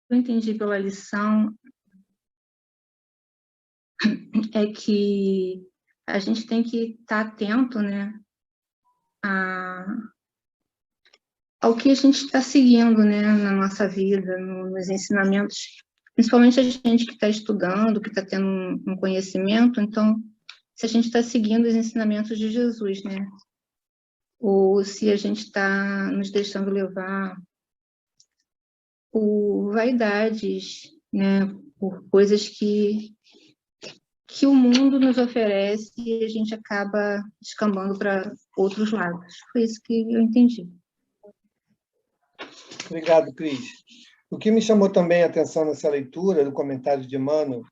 eu entendi pela lição é que a gente tem que estar atento, né, ao que a gente está seguindo, né, na nossa vida, nos ensinamentos, principalmente a gente que está estudando, que está tendo um conhecimento. Então, se a gente está seguindo os ensinamentos de Jesus, né, ou se a gente está nos deixando levar por vaidades, né, por coisas que o mundo nos oferece e a gente acaba descambando para outros lados. Foi isso que eu entendi. Obrigado, Cris. O que me chamou também a atenção nessa leitura, do comentário de Emmanuel,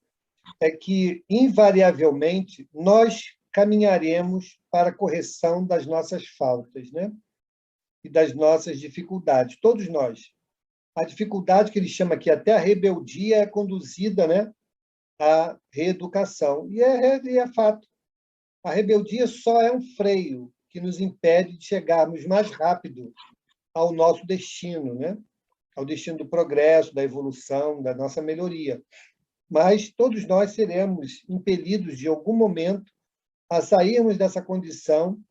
é que, invariavelmente, nós caminharemos para a correção das nossas faltas, né? E das nossas dificuldades, todos nós. A dificuldade que ele chama aqui, até a rebeldia, é conduzida, né, à reeducação. E é fato. A rebeldia só é um freio que nos impede de chegarmos mais rápido ao nosso destino, né? Ao destino do progresso, da evolução, da nossa melhoria. Mas todos nós seremos impelidos, de algum momento, a sairmos dessa condição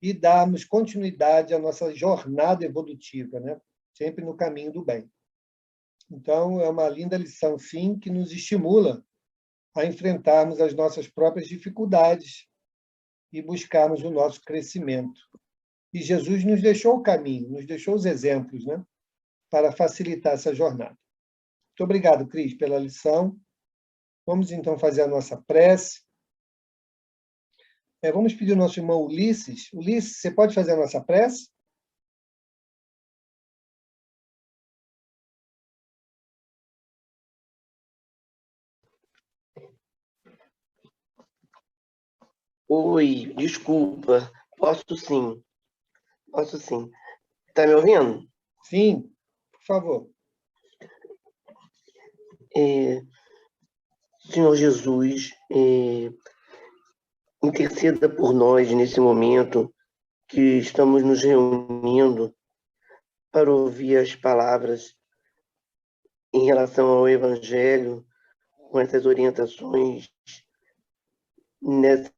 e darmos continuidade à nossa jornada evolutiva, né? Sempre no caminho do bem. Então, é uma linda lição, sim, que nos estimula a enfrentarmos as nossas próprias dificuldades e buscarmos o nosso crescimento. E Jesus nos deixou o caminho, nos deixou os exemplos, né, para facilitar essa jornada. Muito obrigado, Cris, pela lição. Vamos, então, fazer a nossa prece. Vamos pedir ao nosso irmão Ulisses. Ulisses, você pode fazer a nossa prece? Oi, desculpa. Posso sim. Posso sim. Tá me ouvindo? Sim, por favor. Senhor Jesus, interceda por nós nesse momento que estamos nos reunindo para ouvir as palavras em relação ao Evangelho, com essas orientações nesse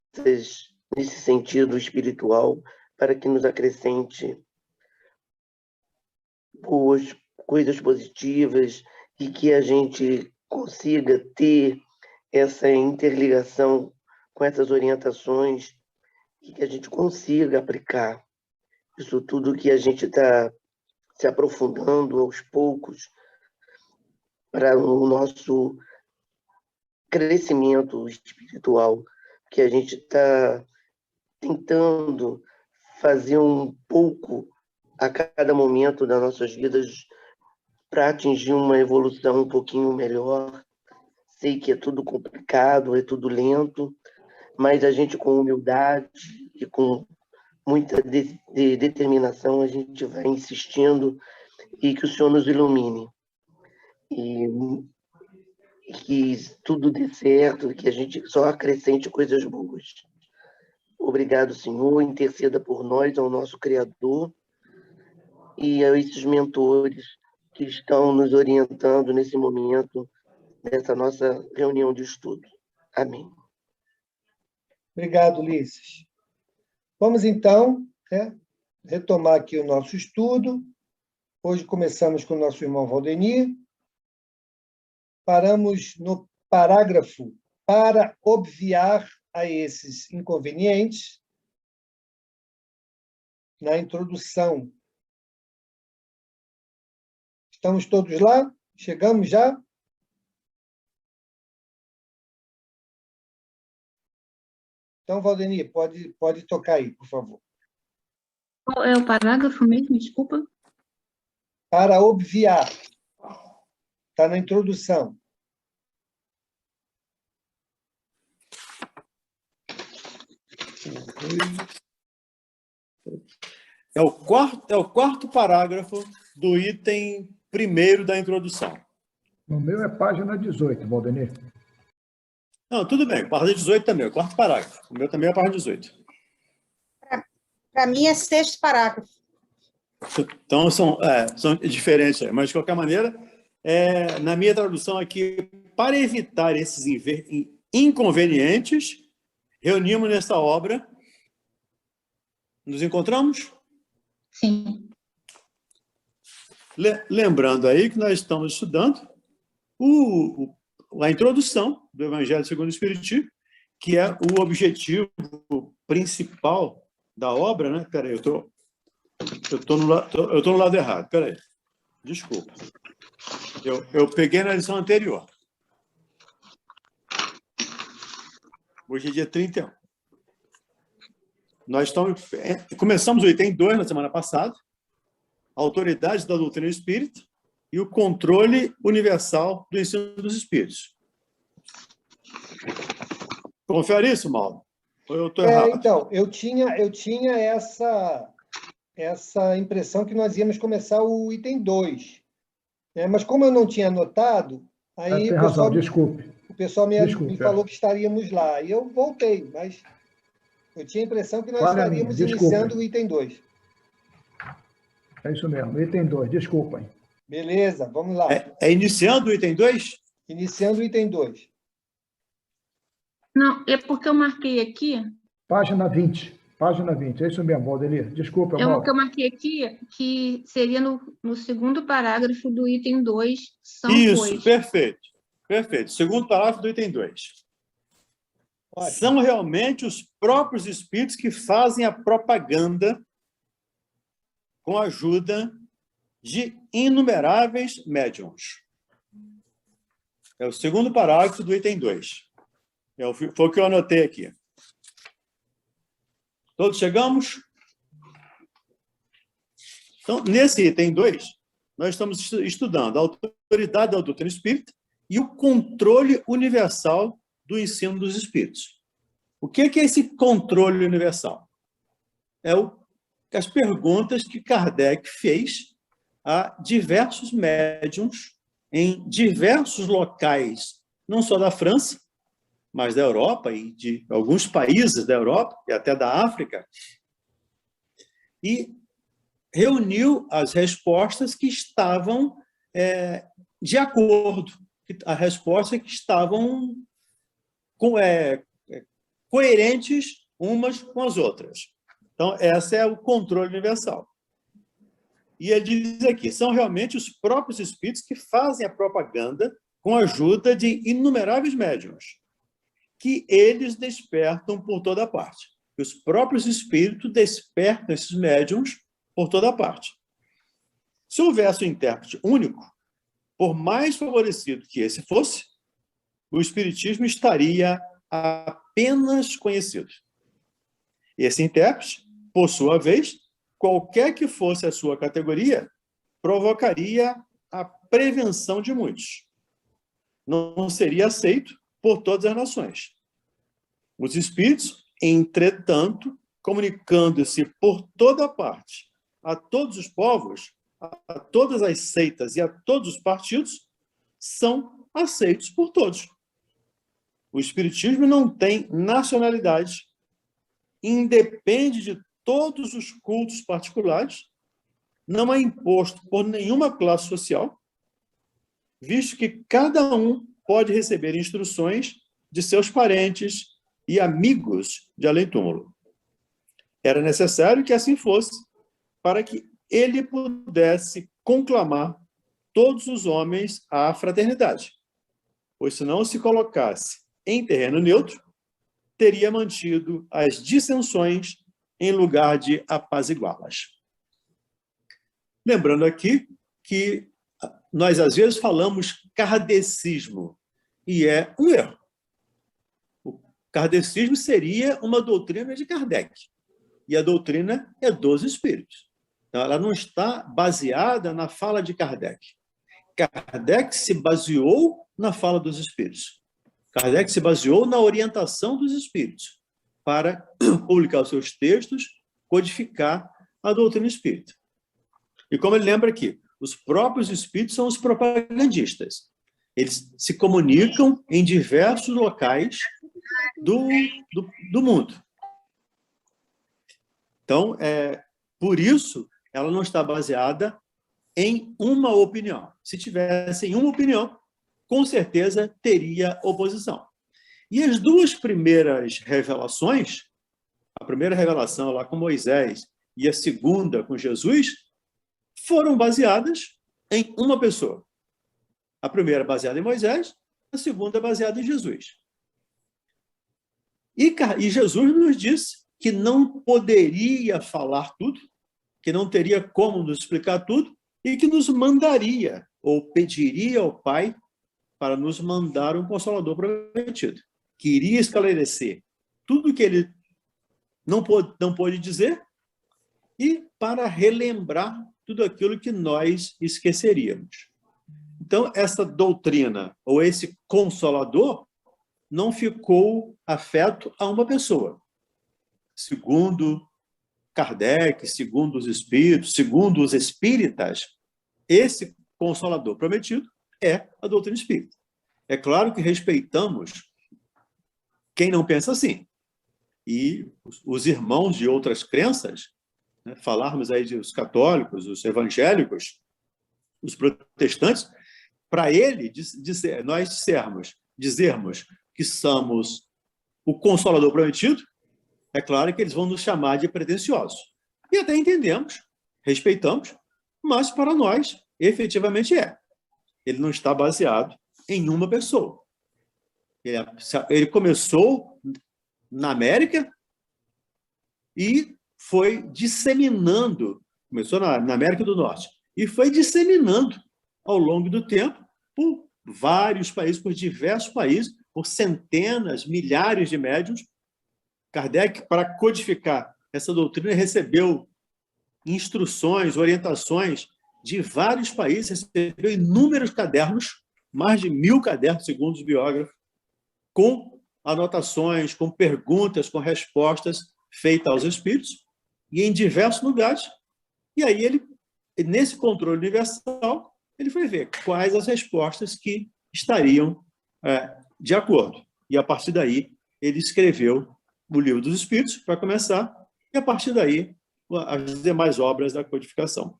sentido espiritual, para que nos acrescente boas coisas positivas e que a gente consiga ter essa interligação com essas orientações e que a gente consiga aplicar isso tudo que a gente está se aprofundando aos poucos para o nosso crescimento espiritual, que a gente está tentando fazer um pouco a cada momento das nossas vidas para atingir uma evolução um pouquinho melhor. Sei que é tudo complicado, é tudo lento, mas a gente, com humildade e com muita determinação, a gente vai insistindo e que o Senhor nos ilumine. E que tudo dê certo, que a gente só acrescente coisas boas. Obrigado, Senhor. Interceda por nós, ao nosso Criador, e a esses mentores que estão nos orientando nesse momento, nessa nossa reunião de estudo. Amém. Obrigado, Ulisses. Vamos, então, retomar aqui o nosso estudo. Hoje começamos com o nosso irmão Valdenir. Paramos no parágrafo para obviar a esses inconvenientes, na introdução. Estamos todos lá? Chegamos já? Então, Valdenir, pode tocar aí, por favor. Qual é o parágrafo mesmo? Desculpa. Para obviar. Está na introdução. É o quarto parágrafo do item 1º da introdução. No meu é página 18, Valdenir. Não, tudo bem, página 18 também, o quarto parágrafo. O meu também é a página 18. Para mim é 6º parágrafo. Então, são diferentes, mas, de qualquer maneira, na minha tradução aqui, para evitar esses inconvenientes, reunimos nessa obra. Nos encontramos? Sim. Lembrando aí que nós estamos estudando a introdução do Evangelho segundo o Espiritismo, que é o objetivo principal da obra, né? Espera aí, eu tô no lado errado. Espera aí. Desculpa. Eu peguei na lição anterior. Hoje é dia 31. Começamos o item 2 na semana passada, a autoridade da doutrina espírita e o controle universal do ensino dos espíritos. Confere isso, Mauro? Ou eu estou errado? Então, eu tinha essa impressão que nós íamos começar o item 2. Né? Mas como eu não tinha anotado, aí tem razão, desculpe. O pessoal me falou que estaríamos lá. E eu voltei, mas eu tinha a impressão que nós estaríamos iniciando o item 2. É isso mesmo, item 2, desculpem. Beleza, vamos lá. Iniciando o item 2? Iniciando o item 2. Não, é porque eu marquei aqui... Página 20, é isso mesmo, Valdenir. Desculpa, Mauro. Eu marquei aqui que seria no segundo parágrafo do item 2, Isso, perfeito. Perfeito. Segundo parágrafo do item 2. São realmente os próprios espíritos que fazem a propaganda com a ajuda de inumeráveis médiuns. É o segundo parágrafo do item 2. Foi o que eu anotei aqui. Todos chegamos? Então, nesse item 2, nós estamos estudando a autoridade da doutrina espírita e o controle universal do ensino dos espíritos. O que é esse controle universal? As perguntas que Kardec fez a diversos médiuns em diversos locais, não só da França, mas da Europa e de alguns países da Europa e até da África, e reuniu as respostas que estavam de acordo, as respostas que estavam coerentes umas com as outras. Então, esse é o controle universal. E ele diz aqui, são realmente os próprios espíritos que fazem a propaganda com a ajuda de inumeráveis médiuns, que eles despertam por toda parte. Os próprios espíritos despertam esses médiuns por toda parte. Se houvesse um intérprete único, por mais favorecido que esse fosse, o espiritismo estaria apenas conhecido. Esse intérprete, por sua vez, qualquer que fosse a sua categoria, provocaria a prevenção de muitos. Não seria aceito por todas as nações. Os espíritos, entretanto, comunicando-se por toda parte, a todos os povos, a todas as seitas e a todos os partidos, são aceitos por todos. O espiritismo não tem nacionalidade, independe de todos os cultos particulares, não é imposto por nenhuma classe social, visto que cada um pode receber instruções de seus parentes e amigos de além-túmulo. Era necessário que assim fosse, para que ele pudesse conclamar todos os homens à fraternidade, pois se não se colocasse em terreno neutro, teria mantido as dissensões em lugar de apaziguá-las. Lembrando aqui que nós, às vezes, falamos kardecismo, e é um erro. O kardecismo seria uma doutrina de Kardec, e a doutrina é dos espíritos. Então, ela não está baseada na fala de Kardec. Kardec se baseou na fala dos espíritos. Kardec se baseou na orientação dos espíritos para publicar os seus textos, codificar a doutrina espírita. E como ele lembra aqui, os próprios espíritos são os propagandistas. Eles se comunicam em diversos locais do mundo. Então, por isso, ela não está baseada em uma opinião. Se tivesse em uma opinião, com certeza teria oposição. E as duas primeiras revelações, a primeira revelação lá com Moisés e a segunda com Jesus, foram baseadas em uma pessoa. A primeira baseada em Moisés, a segunda baseada em Jesus. E Jesus nos disse que não poderia falar tudo, que não teria como nos explicar tudo, e que nos mandaria, ou pediria ao Pai, para nos mandar um Consolador prometido, que iria esclarecer tudo que ele não pôde dizer e para relembrar tudo aquilo que nós esqueceríamos. Então, essa doutrina, ou esse Consolador, não ficou afeto a uma pessoa. Segundo Kardec, segundo os espíritos, segundo os espíritas, esse Consolador prometido é a doutrina espírita. É claro que respeitamos quem não pensa assim. E os irmãos de outras crenças, né, falarmos aí dos católicos, os evangélicos, os protestantes, para ele, nós dizermos que somos o Consolador prometido, é claro que eles vão nos chamar de pretensiosos. E até entendemos, respeitamos, mas para nós, efetivamente é. Ele não está baseado em uma pessoa. Ele começou na América e foi disseminando, começou na América do Norte, e foi disseminando ao longo do tempo por vários países, por diversos países, por centenas, milhares de médiuns. Kardec, para codificar essa doutrina, recebeu instruções, orientações de vários países, recebeu inúmeros cadernos, mais de 1000 cadernos, segundo os biógrafos, com anotações, com perguntas, com respostas feitas aos espíritos, e em diversos lugares. E aí, ele, nesse controle universal, ele foi ver quais as respostas que estariam de acordo. E, a partir daí, ele escreveu o Livro dos Espíritos, para começar, e, a partir daí, as demais obras da codificação.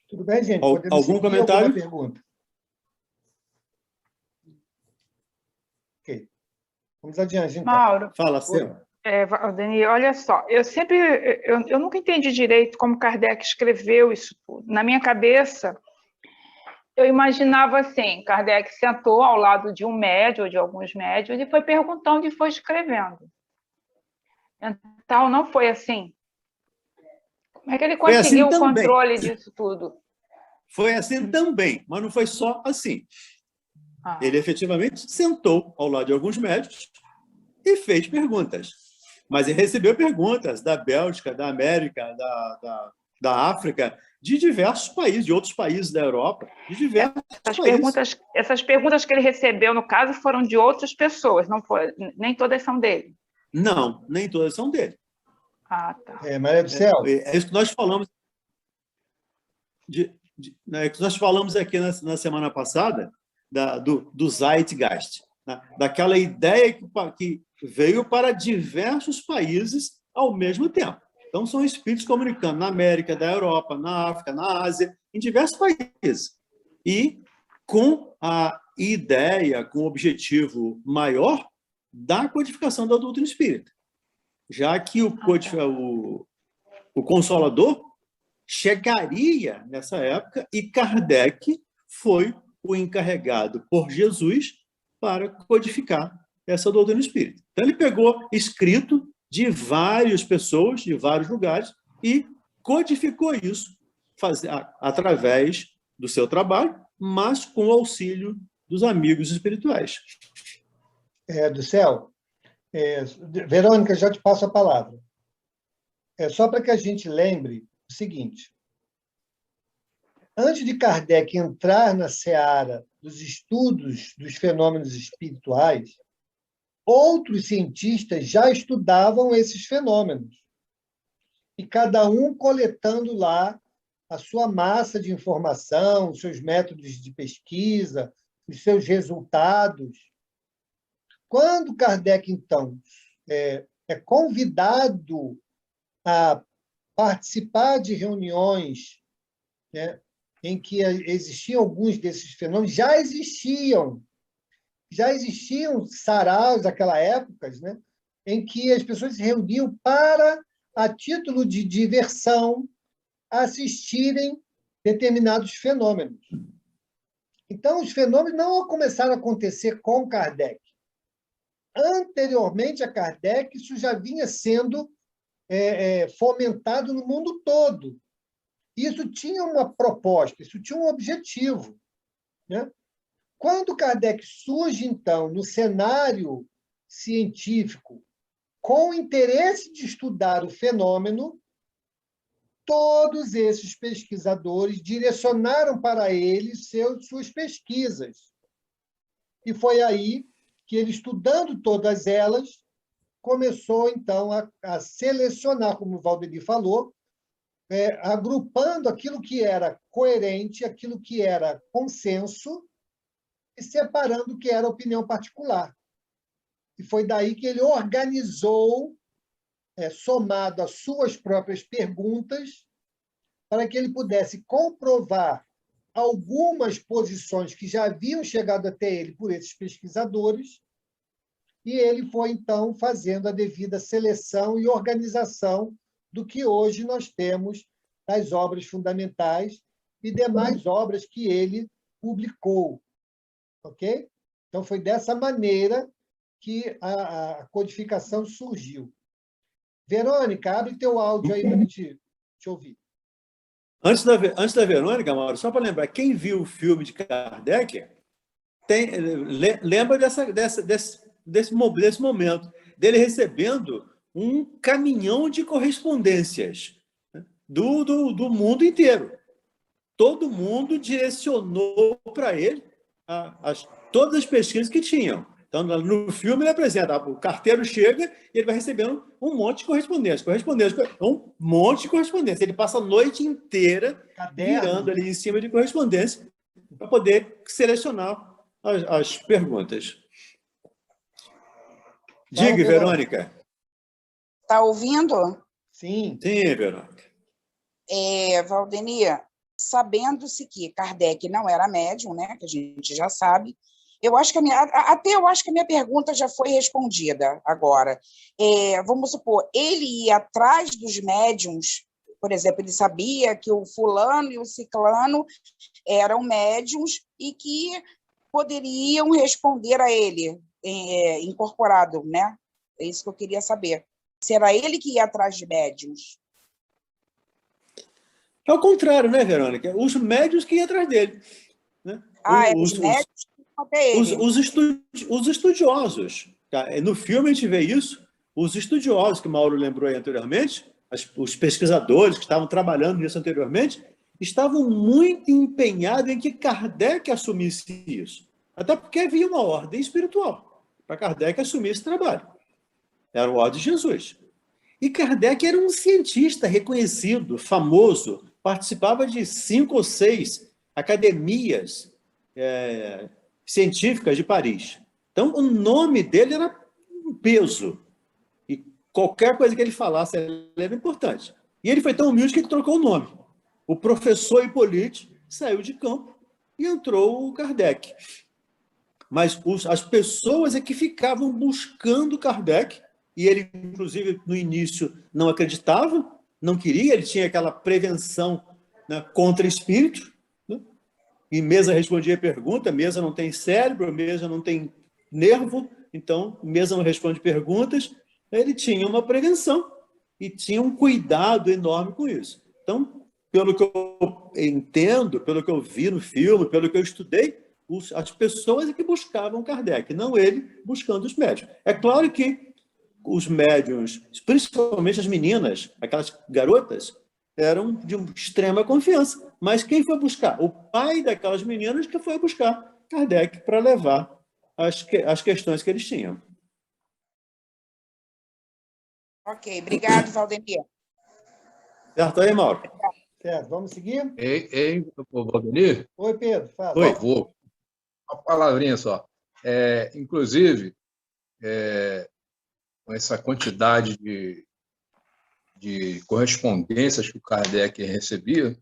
Tudo bem, gente? Algum comentário? Alguma pergunta? Ok. Vamos adiante, então. Mauro, Fala, Céu. Valdeni, olha só, eu nunca entendi direito como Kardec escreveu isso tudo. Na minha cabeça, eu imaginava assim, Kardec sentou ao lado de um médium, ou de alguns médiuns, e foi perguntando e foi escrevendo. Então, não foi assim. Como é que ele conseguiu o controle disso tudo? Foi assim também, mas não foi só assim. Ele efetivamente sentou ao lado de alguns médicos e fez perguntas. Mas ele recebeu perguntas da Bélgica, da América, da África, de diversos países, de outros países da Europa, de diversos países. Essas perguntas que ele recebeu, no caso, foram de outras pessoas, não foi, nem todas são dele. Não, nem todas são dele. Ah, tá. Maria do Céu. É isso que nós falamos. Que nós falamos aqui na semana passada do Zeitgeist, né? Daquela ideia que veio para diversos países ao mesmo tempo. Então, são espíritos comunicando na América, na Europa, na África, na Ásia, em diversos países. E com a ideia, com o objetivo maior da codificação da doutrina espírita. Já que o Consolador chegaria nessa época e Kardec foi o encarregado por Jesus para codificar essa doutrina espírita. Então, ele pegou escrito de várias pessoas, de vários lugares, e codificou isso através do seu trabalho, mas com o auxílio dos amigos espirituais. Do Céu, Verônica, já te passo a palavra. Só para que a gente lembre o seguinte: antes de Kardec entrar na seara dos estudos dos fenômenos espirituais, outros cientistas já estudavam esses fenômenos, e cada um coletando lá a sua massa de informação, os seus métodos de pesquisa, os seus resultados. Quando Kardec, então, é convidado a participar de reuniões, né, em que existiam alguns desses fenômenos, já existiam saraus naquela época, né, em que as pessoas se reuniam para, a título de diversão, assistirem determinados fenômenos. Então, os fenômenos não começaram a acontecer com Kardec. Anteriormente a Kardec, isso já vinha sendo fomentado no mundo todo. Isso tinha uma proposta, isso tinha um objetivo, né? Quando Kardec surge, então, no cenário científico, com o interesse de estudar o fenômeno, todos esses pesquisadores direcionaram para ele suas pesquisas. E foi aí que ele, estudando todas elas, começou, então, a selecionar, como o Valdemir falou, agrupando aquilo que era coerente, aquilo que era consenso, e separando o que era opinião particular. E foi daí que ele organizou, somado às suas próprias perguntas, para que ele pudesse comprovar algumas posições que já haviam chegado até ele por esses pesquisadores, e ele foi, então, fazendo a devida seleção e organização do que hoje nós temos das obras fundamentais e demais obras que ele publicou. Ok? Então, foi dessa maneira que a codificação surgiu. Verônica, abre teu áudio aí para a gente te ouvir. Antes da Verônica, Mauro, só para lembrar, quem viu o filme de Kardec lembra desse momento, dele recebendo um caminhão de correspondências, né, do mundo inteiro. Todo mundo direcionou para ele todas as pesquisas que tinham. Então, no filme, ele apresenta, o carteiro chega e ele vai recebendo um monte de correspondência, um monte de correspondência. Ele passa a noite inteira virando ali em cima de correspondência para poder selecionar as perguntas. Diga, Verônica. Está ouvindo? Sim. Sim, Verônica. Valdemir, sabendo-se que Kardec não era médium, né, que a gente já sabe, eu acho que a minha pergunta já foi respondida agora. Vamos supor, ele ia atrás dos médiums, por exemplo, ele sabia que o fulano e o ciclano eram médiums e que poderiam responder a ele, incorporado, né? É isso que eu queria saber. Se era ele que ia atrás de médiums. É o contrário, né, Verônica? Os médios que iam atrás dele. Né? Os médios que iam até ele. Os estudiosos. Tá? No filme a gente vê isso. Os estudiosos, que o Mauro lembrou aí anteriormente, os pesquisadores que estavam trabalhando nisso anteriormente, estavam muito empenhados em que Kardec assumisse isso. Até porque havia uma ordem espiritual para Kardec assumir esse trabalho. Era o ordem de Jesus. E Kardec era um cientista reconhecido, famoso, participava de 5 ou 6 academias científicas de Paris. Então, o nome dele era um peso. E qualquer coisa que ele falasse era importante. E ele foi tão humilde que ele trocou o nome. O professor Hippolyte saiu de campo e entrou o Kardec. Mas as pessoas é que ficavam buscando Kardec, e ele, inclusive, no início não acreditava, não queria, ele tinha aquela prevenção, né, contra espírito, né? E Mesa respondia a pergunta, Mesa não tem cérebro, Mesa não tem nervo, então Mesa não responde perguntas. Ele tinha uma prevenção e tinha um cuidado enorme com isso. Então, pelo que eu entendo, pelo que eu vi no filme, pelo que eu estudei, as pessoas é que buscavam Kardec, não ele buscando os médiuns. É claro que os médiuns, principalmente as meninas, aquelas garotas, eram de extrema confiança. Mas quem foi buscar? O pai daquelas meninas que foi buscar Kardec para levar as questões que eles tinham. Ok, obrigado, Valdemir. Certo aí, Mauro? Certo, vamos seguir? Ei, Valdemir? Oi, Pedro, fala. Por favor, uma palavrinha só. Inclusive, com essa quantidade de de correspondências que o Kardec recebia,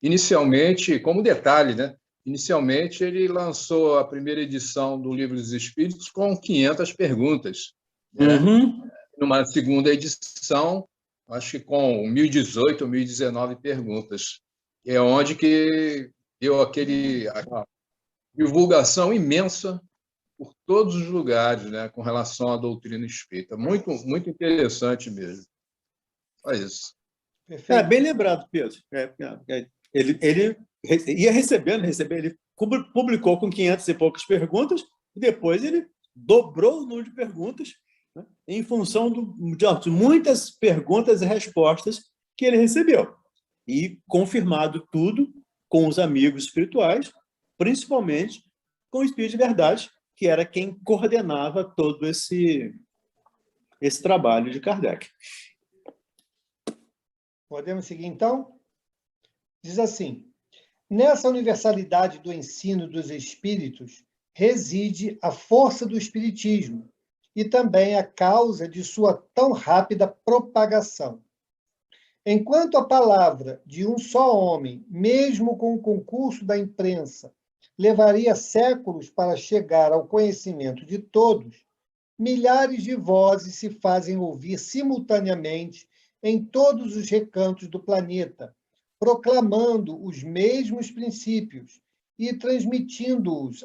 inicialmente, como detalhe, né? Inicialmente, ele lançou a primeira edição do Livro dos Espíritos com 500 perguntas, né? Numa segunda edição, acho que com 1.018 ou 1.019 perguntas. É onde que deu a divulgação imensa por todos os lugares, né, com relação à doutrina espírita. Muito, muito interessante mesmo. É isso. Perfeito. Bem lembrado, Pedro. Ele ia recebendo, ele publicou com 500 e poucas perguntas, e depois ele dobrou o número de perguntas, né, em função de muitas perguntas e respostas que ele recebeu. E confirmado tudo com os amigos espirituais, principalmente com o Espírito de Verdade, que era quem coordenava todo esse trabalho de Kardec. Podemos seguir, então? Diz assim: nessa universalidade do ensino dos espíritos reside a força do espiritismo e também a causa de sua tão rápida propagação. Enquanto a palavra de um só homem, mesmo com o concurso da imprensa, levaria séculos para chegar ao conhecimento de todos, milhares de vozes se fazem ouvir simultaneamente em todos os recantos do planeta, proclamando os mesmos princípios e transmitindo-os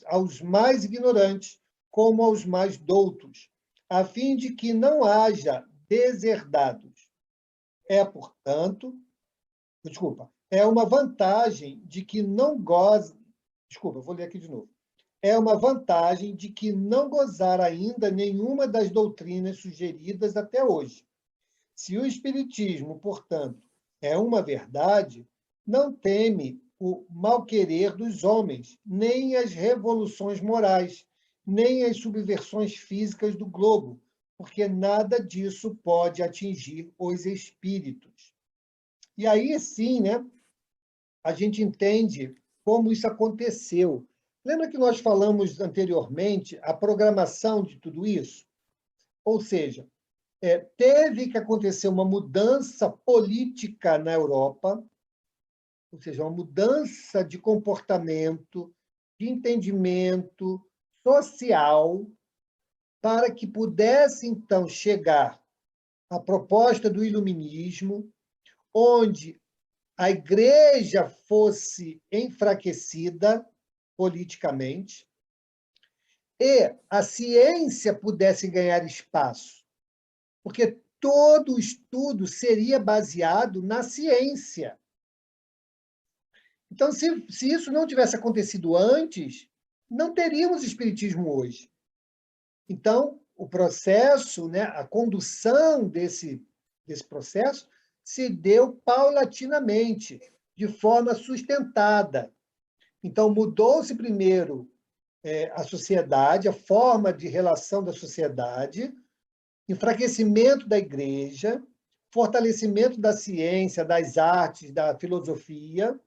aos mais ignorantes como aos mais doutos, a fim de que não haja deserdados. É uma vantagem de que não goza. Desculpa, vou ler aqui de novo. É uma vantagem de que não gozar ainda nenhuma das doutrinas sugeridas até hoje. Se o Espiritismo, portanto, é uma verdade, não teme o mal-querer dos homens, nem as revoluções morais, nem as subversões físicas do globo, porque nada disso pode atingir os espíritos. E aí sim, né, a gente entende como isso aconteceu. Lembra que nós falamos anteriormente a programação de tudo isso? Ou seja, teve que acontecer uma mudança política na Europa, ou seja, uma mudança de comportamento, de entendimento social, para que pudesse, então, chegar a proposta do iluminismo, onde a Igreja fosse enfraquecida politicamente e a ciência pudesse ganhar espaço, porque todo o estudo seria baseado na ciência. Então, se isso não tivesse acontecido antes, não teríamos espiritismo hoje. Então, o processo, né, a condução desse processo se deu paulatinamente, de forma sustentada. Então, mudou-se primeiro a sociedade, a forma de relação da sociedade, enfraquecimento da igreja, fortalecimento da ciência, das artes, da filosofia.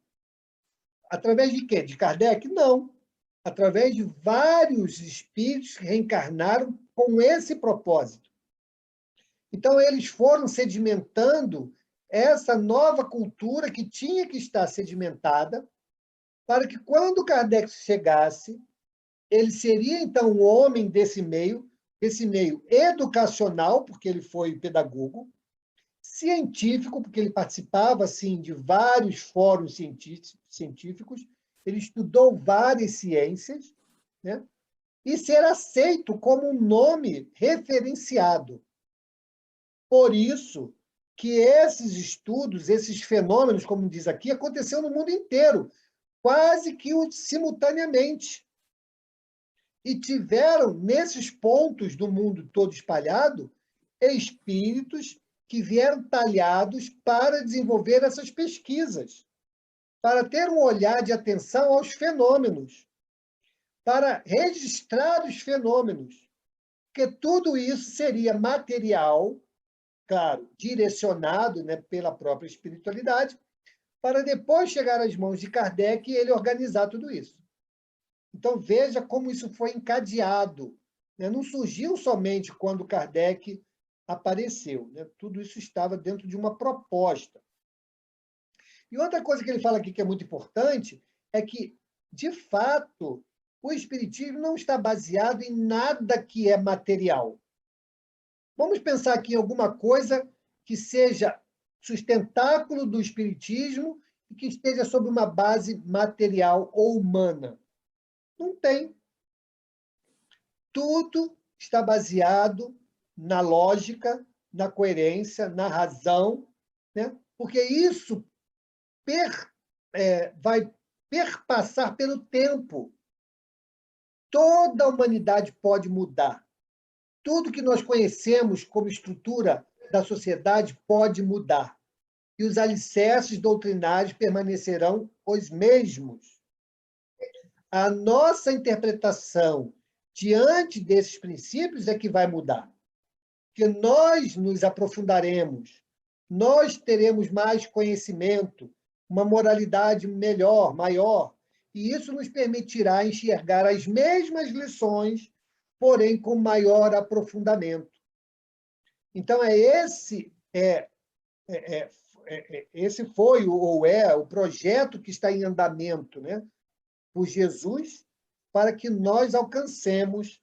Através de quê? De Kardec? Não. Através de vários espíritos que reencarnaram com esse propósito. Então, eles foram sedimentando essa nova cultura que tinha que estar sedimentada para que, quando Kardec chegasse, ele seria, então, um homem desse meio educacional, porque ele foi pedagogo, científico, porque ele participava assim, de vários fóruns científicos, ele estudou várias ciências, né? E ser aceito como um nome referenciado. Por isso que esses estudos, esses fenômenos, como diz aqui, aconteceram no mundo inteiro, quase que simultaneamente. E tiveram, nesses pontos do mundo todo espalhado, espíritos que vieram talhados para desenvolver essas pesquisas, para ter um olhar de atenção aos fenômenos, para registrar os fenômenos, porque tudo isso seria material, claro, direcionado, né, pela própria espiritualidade, para depois chegar às mãos de Kardec e ele organizar tudo isso. Então, veja como isso foi encadeado, né? Não surgiu somente quando Kardec apareceu, né? Tudo isso estava dentro de uma proposta. E outra coisa que ele fala aqui que é muito importante é que, de fato, o espiritismo não está baseado em nada que é material. Vamos pensar aqui em alguma coisa que seja sustentáculo do espiritismo e que esteja sob uma base material ou humana. Não tem. Tudo está baseado na lógica, na coerência, na razão, né? Porque isso vai perpassar pelo tempo. Toda a humanidade pode mudar. Tudo que nós conhecemos como estrutura da sociedade pode mudar. E os alicerces doutrinários permanecerão os mesmos. A nossa interpretação diante desses princípios é que vai mudar. Porque nós nos aprofundaremos, nós teremos mais conhecimento, uma moralidade melhor, maior, e isso nos permitirá enxergar as mesmas lições, porém com maior aprofundamento. Então, esse foi ou é o projeto que está em andamento, né, por Jesus, para que nós alcancemos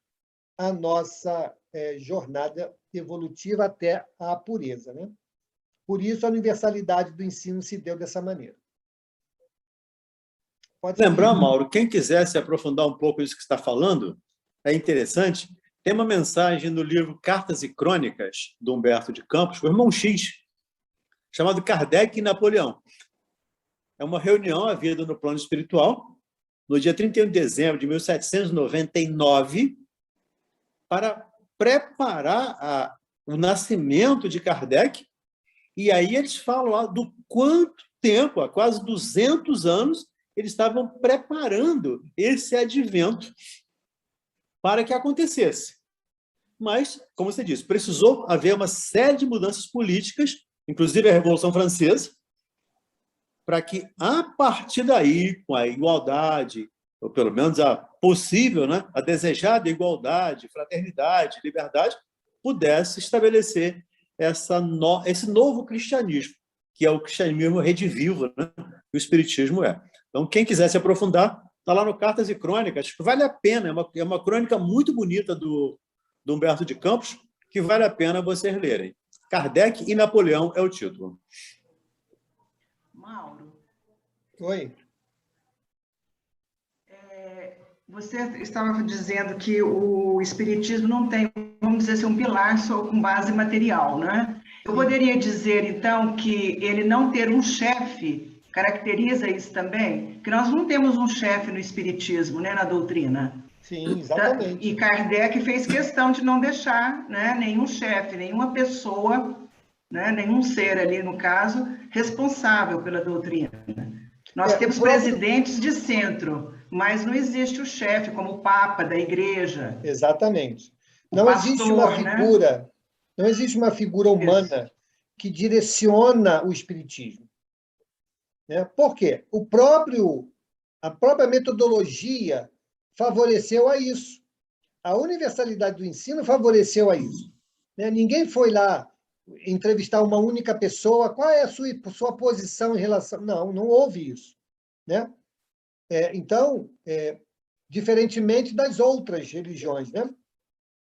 a nossa jornada evolutiva até a pureza, né? Por isso, a universalidade do ensino se deu dessa maneira. Pode Lembrar, Mauro, quem quiser se aprofundar um pouco nisso que está falando, é interessante, tem uma mensagem no livro Cartas e Crônicas, do Humberto de Campos, o irmão X, chamado Kardec e Napoleão. É uma reunião havida no plano espiritual, no dia 31 de dezembro de 1799, para preparar o nascimento de Kardec, e aí eles falam lá do quanto tempo, há quase 200 anos, eles estavam preparando esse advento para que acontecesse. Mas, como você disse, precisou haver uma série de mudanças políticas, inclusive a Revolução Francesa, para que, a partir daí, com a igualdade, ou pelo menos a possível, né, a desejada igualdade, fraternidade, liberdade, pudesse estabelecer esse novo cristianismo, que é o cristianismo redivivo, né, que o espiritismo é. Então, quem quiser se aprofundar, está lá no Cartas e Crônicas, que vale a pena, é uma crônica muito bonita do Humberto de Campos, que vale a pena vocês lerem. Kardec e Napoleão é o título. Mauro. Oi. Você estava dizendo que o espiritismo não tem, vamos dizer assim, um pilar só com base material, né? Eu poderia dizer, então, que ele não ter um chefe caracteriza isso também? Que nós não temos um chefe no espiritismo, né, na doutrina. Sim, exatamente. E Kardec fez questão de não deixar, né, nenhum chefe, nenhuma pessoa, né, nenhum ser ali, no caso, responsável pela doutrina. Nós temos presidentes de centro, mas não existe o chefe como o Papa da Igreja. Exatamente. Não existe uma figura, né? Não existe uma figura humana que direciona o espiritismo. Né? Por quê? A própria metodologia favoreceu a isso. A universalidade do ensino favoreceu a isso. Né? Ninguém foi lá entrevistar uma única pessoa, qual é a sua posição em relação... Não houve isso. Né? Então, diferentemente das outras religiões, né?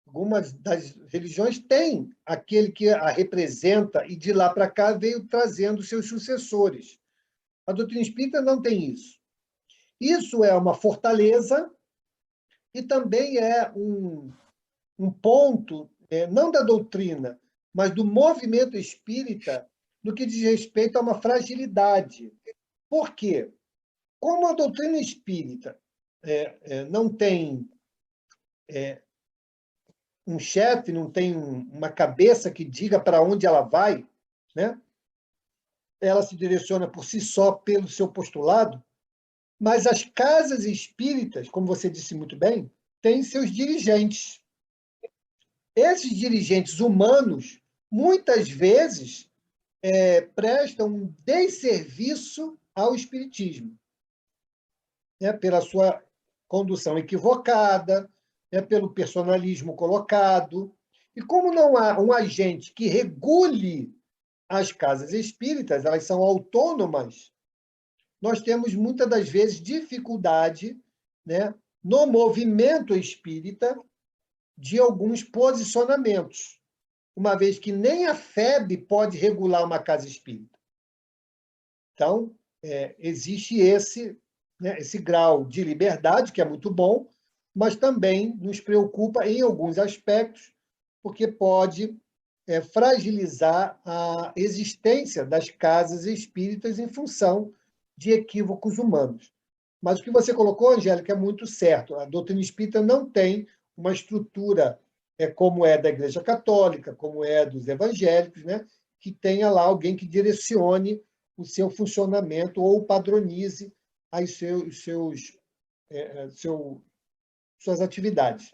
Algumas das religiões têm aquele que a representa e de lá para cá veio trazendo seus sucessores. A doutrina espírita não tem isso. Isso é uma fortaleza e também é um ponto, não da doutrina, mas do movimento espírita, no que diz respeito a uma fragilidade. Por quê? Como a doutrina espírita não tem um chefe, não tem uma cabeça que diga para onde ela vai, né? Ela se direciona por si só pelo seu postulado, mas as casas espíritas, como você disse muito bem, têm seus dirigentes. Esses dirigentes humanos, muitas vezes, prestam um desserviço ao espiritismo, né? Pela sua condução equivocada, pelo personalismo colocado. E como não há um agente que regule as casas espíritas, elas são autônomas, nós temos muitas das vezes dificuldade, né, no movimento espírita de alguns posicionamentos, uma vez que nem a FEB pode regular uma casa espírita. Então, existe esse grau de liberdade, que é muito bom, mas também nos preocupa em alguns aspectos, porque pode fragilizar a existência das casas espíritas em função de equívocos humanos. Mas o que você colocou, Angélica, é muito certo. A doutrina espírita não tem uma estrutura como é da Igreja Católica, como é dos evangélicos, né? Que tenha lá alguém que direcione o seu funcionamento ou padronize as suas atividades.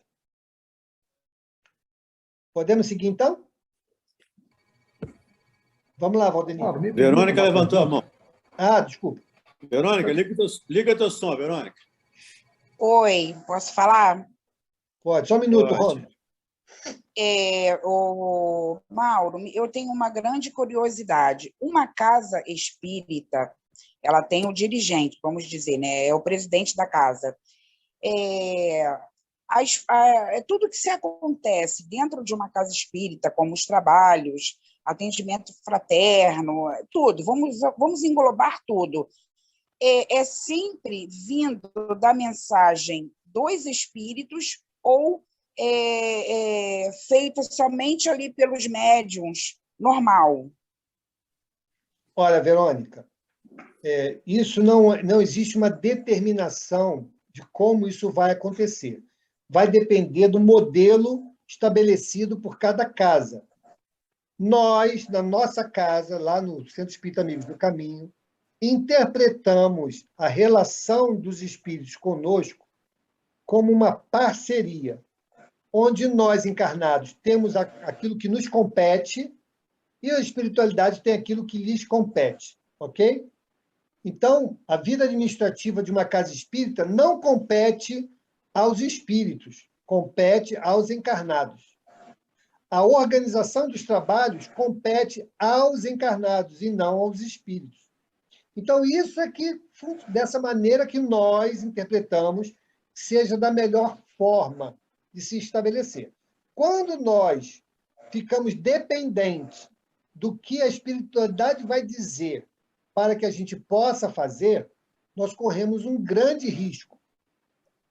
Podemos seguir, então? Vamos lá, Valdemir. Verônica levantou a mão. Desculpa. Verônica, liga teu som, Verônica. Oi, posso falar? Pode, só um minuto, Rômulo. Mauro, eu tenho uma grande curiosidade. Uma casa espírita, ela tem o dirigente, vamos dizer, né? É o presidente da casa. Tudo que se acontece dentro de uma casa espírita, como os trabalhos, atendimento fraterno, tudo, vamos englobar tudo. É sempre vindo da mensagem dos espíritos ou feita somente ali pelos médiuns, normal? Olha, Verônica, isso não existe uma determinação de como isso vai acontecer. Vai depender do modelo estabelecido por cada casa. Nós, na nossa casa, lá no Centro Espírita Amigos do Caminho, interpretamos a relação dos espíritos conosco como uma parceria, onde nós, encarnados, temos aquilo que nos compete e a espiritualidade tem aquilo que lhes compete, ok? Então, a vida administrativa de uma casa espírita não compete aos espíritos, compete aos encarnados. A organização dos trabalhos compete aos encarnados e não aos espíritos. Então, isso é dessa maneira que nós interpretamos, seja da melhor forma de se estabelecer. Quando nós ficamos dependentes do que a espiritualidade vai dizer para que a gente possa fazer, nós corremos um grande risco,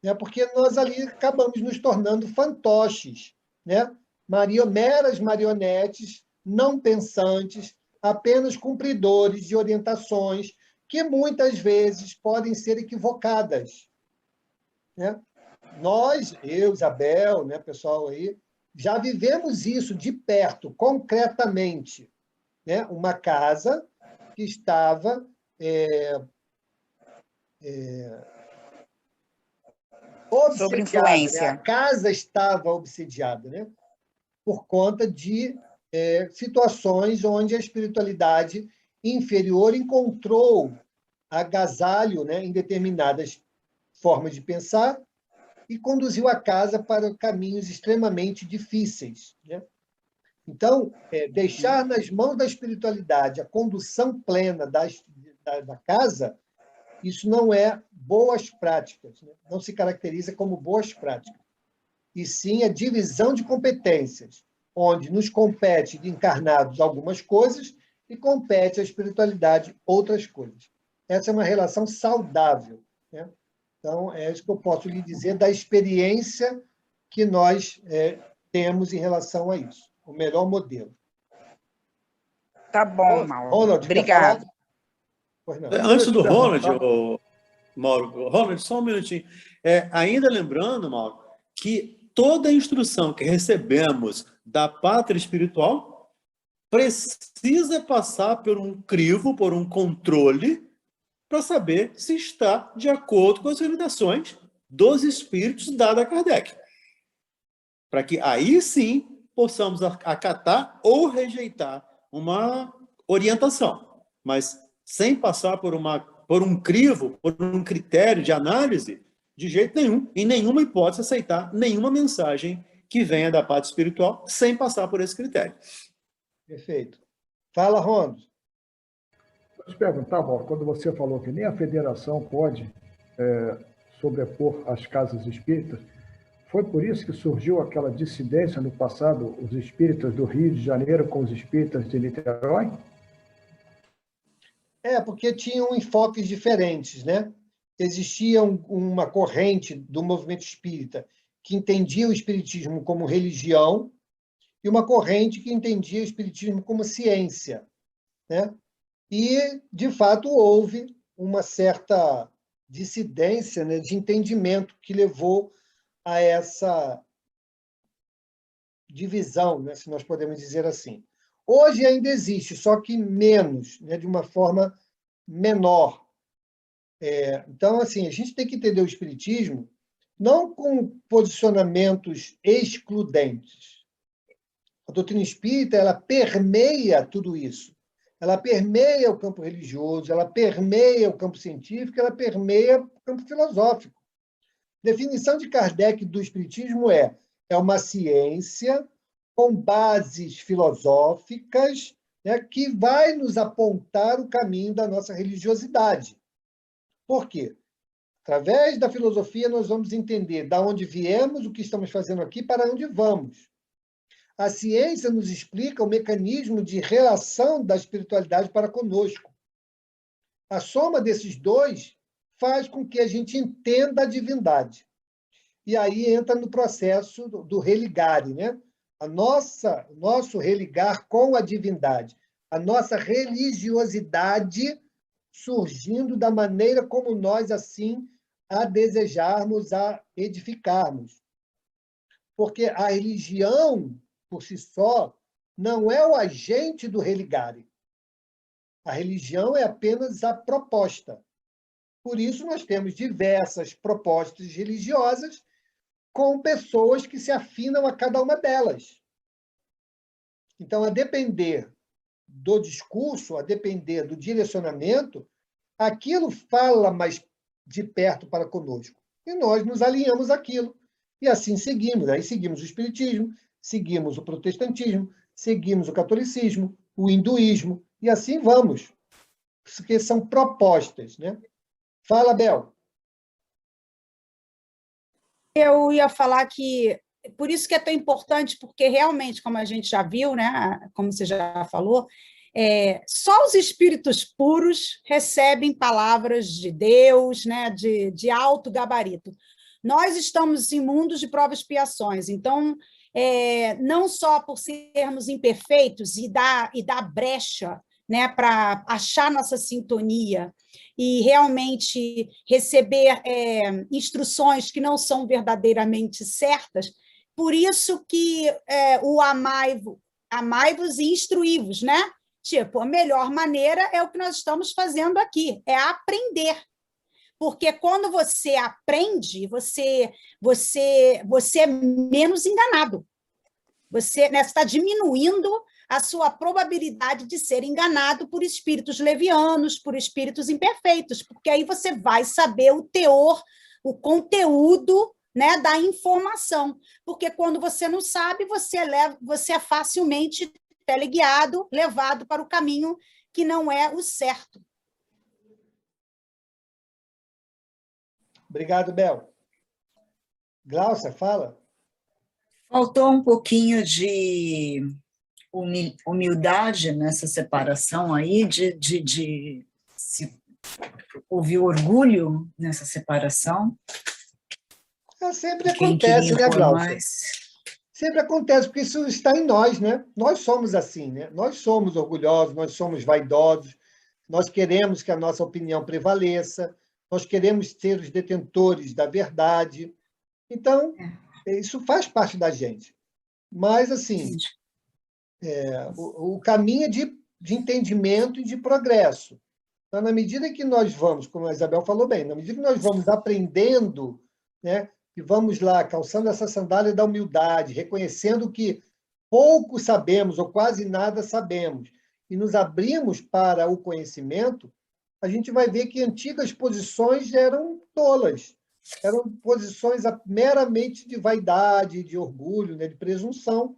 né? Porque nós ali acabamos nos tornando fantoches, né? Meras marionetes, não pensantes, apenas cumpridores de orientações que muitas vezes podem ser equivocadas, né? Nós, eu, Isabel, né, pessoal aí, já vivemos isso de perto, concretamente, né? Uma casa que estava Sobre influência. Né? A casa estava obsediada, né? Por conta de situações onde a espiritualidade inferior encontrou agasalho, né, em determinadas formas de pensar e conduziu a casa para caminhos extremamente difíceis, né? Então, deixar nas mãos da espiritualidade a condução plena da casa, isso não é boas práticas, né? Não se caracteriza como boas práticas. E sim a divisão de competências, onde nos compete de encarnados algumas coisas e compete à espiritualidade outras coisas. Essa é uma relação saudável, né? Então, é isso que eu posso lhe dizer da experiência que nós temos em relação a isso. O melhor modelo. Tá bom, Mauro. Ronald, obrigado. Antes do Ronald, Mauro, Ronald, só um minutinho. Ainda lembrando, Mauro, que toda a instrução que recebemos da pátria espiritual precisa passar por um crivo, por um controle, para saber se está de acordo com as orientações dos espíritos dadas a Kardec. Para que aí sim possamos acatar ou rejeitar uma orientação, mas sem passar por um crivo, por um critério de análise, de jeito nenhum, em nenhuma hipótese aceitar nenhuma mensagem que venha da parte espiritual, sem passar por esse critério. Perfeito. Fala, Rondo. Deixa eu te perguntar, Mauro, quando você falou que nem a federação pode sobrepor as casas espíritas, foi por isso que surgiu aquela dissidência no passado, os espíritas do Rio de Janeiro com os espíritas de Niterói? Porque tinham enfoques diferentes, né? Existia uma corrente do movimento espírita que entendia o espiritismo como religião e uma corrente que entendia o espiritismo como ciência, né? E, de fato, houve uma certa dissidência, né, de entendimento que levou a essa divisão, né, se nós podemos dizer assim. Hoje ainda existe, só que menos, né, de uma forma menor. Então, assim, a gente tem que entender o espiritismo não com posicionamentos excludentes. A doutrina espírita, ela permeia tudo isso. Ela permeia o campo religioso, ela permeia o campo científico, ela permeia o campo filosófico. A definição de Kardec do espiritismo é uma ciência com bases filosóficas, né, que vai nos apontar o caminho da nossa religiosidade. Por quê? Através da filosofia, nós vamos entender de onde viemos, o que estamos fazendo aqui, para onde vamos. A ciência nos explica o mecanismo de relação da espiritualidade para conosco. A soma desses dois faz com que a gente entenda a divindade. E aí entra no processo do religare, né? Nosso religar com a divindade, a nossa religiosidade surgindo da maneira como nós, assim, a desejarmos, a edificarmos. Porque a religião, por si só, não é o agente do religare. A religião é apenas a proposta. Por isso, nós temos diversas propostas religiosas com pessoas que se afinam a cada uma delas. Então, a depender do discurso, a depender do direcionamento, aquilo fala mais de perto para conosco. E nós nos alinhamos àquilo. E assim seguimos. Aí seguimos o espiritismo, seguimos o protestantismo, seguimos o catolicismo, o hinduísmo, e assim vamos. Porque são propostas, né? Fala, Bel. Eu ia falar que, por isso que é tão importante, porque realmente, como a gente já viu, né, como você já falou, só os espíritos puros recebem palavras de Deus, né, de alto gabarito. Nós estamos em mundos de provas e expiações, então, não só por sermos imperfeitos e dar brecha, né, para achar nossa sintonia e realmente receber instruções que não são verdadeiramente certas, por isso que o amai-vos e instruí-vos, né? Tipo, a melhor maneira é o que nós estamos fazendo aqui, é aprender. Porque quando você aprende, você é menos enganado. Você está diminuindo a sua probabilidade de ser enganado por espíritos levianos, por espíritos imperfeitos, porque aí você vai saber o teor, o conteúdo, né, da informação. Porque quando você não sabe, você é facilmente teleguiado, levado para o caminho que não é o certo. Obrigado, Bel. Glaucia, fala. Faltou um pouquinho de humildade nessa separação aí, de ouvir orgulho nessa separação. Sempre acontece, né, Glaucia? Sempre acontece, porque isso está em nós, né? Nós somos assim, né? Nós somos orgulhosos, nós somos vaidosos, nós queremos que a nossa opinião prevaleça, nós queremos ser os detentores da verdade. Então, isso faz parte da gente. Mas, assim, o caminho é de entendimento e de progresso. Então, na medida que nós vamos, como a Isabel falou bem, na medida que nós vamos aprendendo, né, e vamos lá, calçando essa sandália da humildade, reconhecendo que pouco sabemos ou quase nada sabemos, e nos abrimos para o conhecimento, a gente vai ver que antigas posições eram tolas. eram posições meramente de vaidade, de orgulho, né, de presunção,